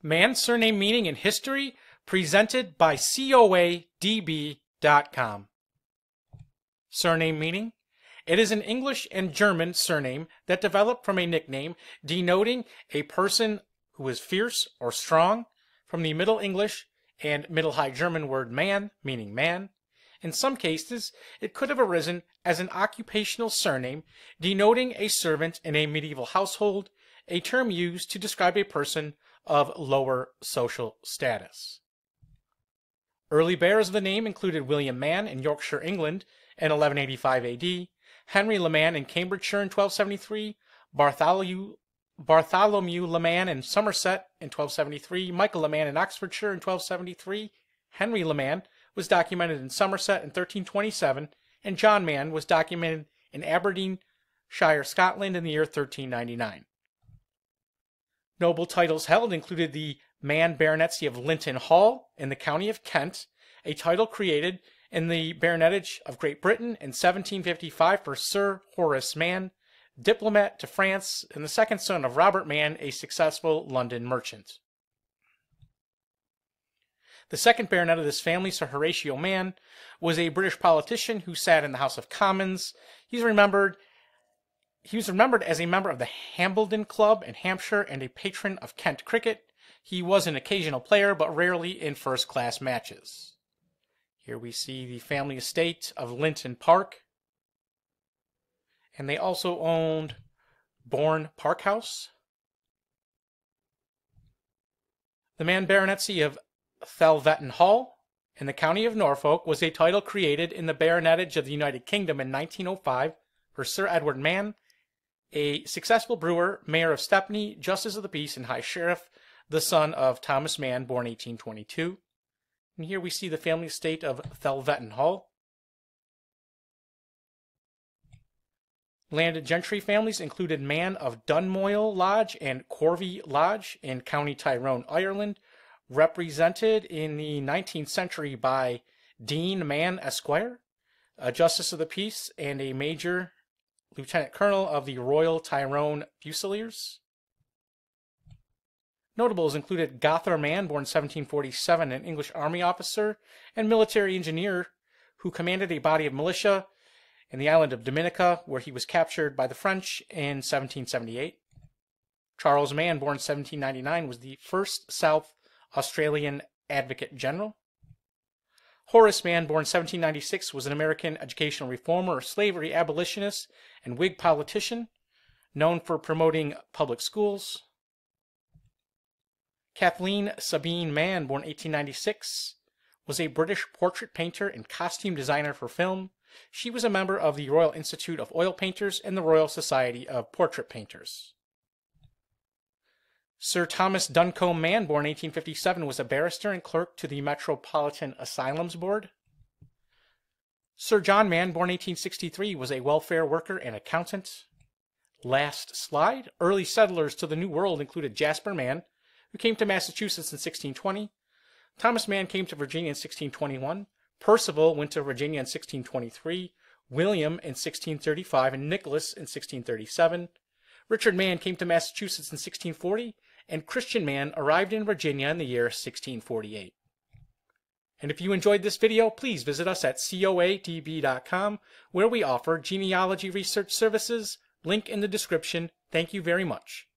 Man Surname Meaning in History, presented by coadb.com. Surname meaning? It is an English and German surname that developed from a nickname denoting a person who is fierce or strong, from the Middle English and Middle High German word man, meaning man. In some cases, it could have arisen as an occupational surname denoting a servant in a medieval household, a term used to describe a person of lower social status. Early bearers of the name included William Mann in Yorkshire, England in 1185 AD, Henry le Man in Cambridgeshire in 1273, Bartholomew le Man in Somerset in 1273, Michael le Man in Oxfordshire in 1273, Henry le Man was documented in Somerset in 1327, and John Mann was documented in Aberdeen, Shire, Scotland in the year 1399. Noble titles held included the Man Baronetcy of Linton Hall in the county of Kent, a title created in the Baronetage of Great Britain in 1755 for Sir Horace Mann, diplomat to France, and the second son of Robert Mann, a successful London merchant. The second baronet of this family, Sir Horatio Mann, was a British politician who sat in the House of Commons. He was remembered as a member of the Hambledon Club in Hampshire and a patron of Kent cricket. He was an occasional player, but rarely in first-class matches. Here we see the family estate of Linton Park. And they also owned Bourne Park House. The Man Baronetcy of Thelvetton Hall in the county of Norfolk was a title created in the Baronetage of the United Kingdom in 1905 for Sir Edward Mann, a successful brewer, mayor of Stepney, justice of the peace, and high sheriff, the son of Thomas Mann, born 1822. And here we see the family estate of Thelvetton Hall. Landed gentry families included Mann of Dunmoyle Lodge and Corvey Lodge in County Tyrone, Ireland, represented in the 19th century by Dean Mann Esquire, a justice of the peace and a major lieutenant colonel of the Royal Tyrone Fusiliers. Notables included Gother Mann, born 1747, an English army officer and military engineer who commanded a body of militia in the island of Dominica, where he was captured by the French in 1778. Charles Mann, born 1799, was the first South Australian Advocate General. Horace Mann, born 1796, was an American educational reformer, slavery abolitionist, and Whig politician, known for promoting public schools. Kathleen Sabine Mann, born 1896, was a British portrait painter and costume designer for film. She was a member of the Royal Institute of Oil Painters and the Royal Society of Portrait Painters. Sir Thomas Duncombe Mann, born 1857, was a barrister and clerk to the Metropolitan Asylums Board. Sir John Mann, born 1863, was a welfare worker and accountant. Last slide. Early settlers to the New World included Jasper Mann, who came to Massachusetts in 1620. Thomas Mann came to Virginia in 1621. Percival went to Virginia in 1623. William in 1635, and Nicholas in 1637. Richard Mann came to Massachusetts in 1640, and Christian Mann arrived in Virginia in the year 1648. And if you enjoyed this video, please visit us at coadb.com, where we offer genealogy research services. Link in the description. Thank you very much.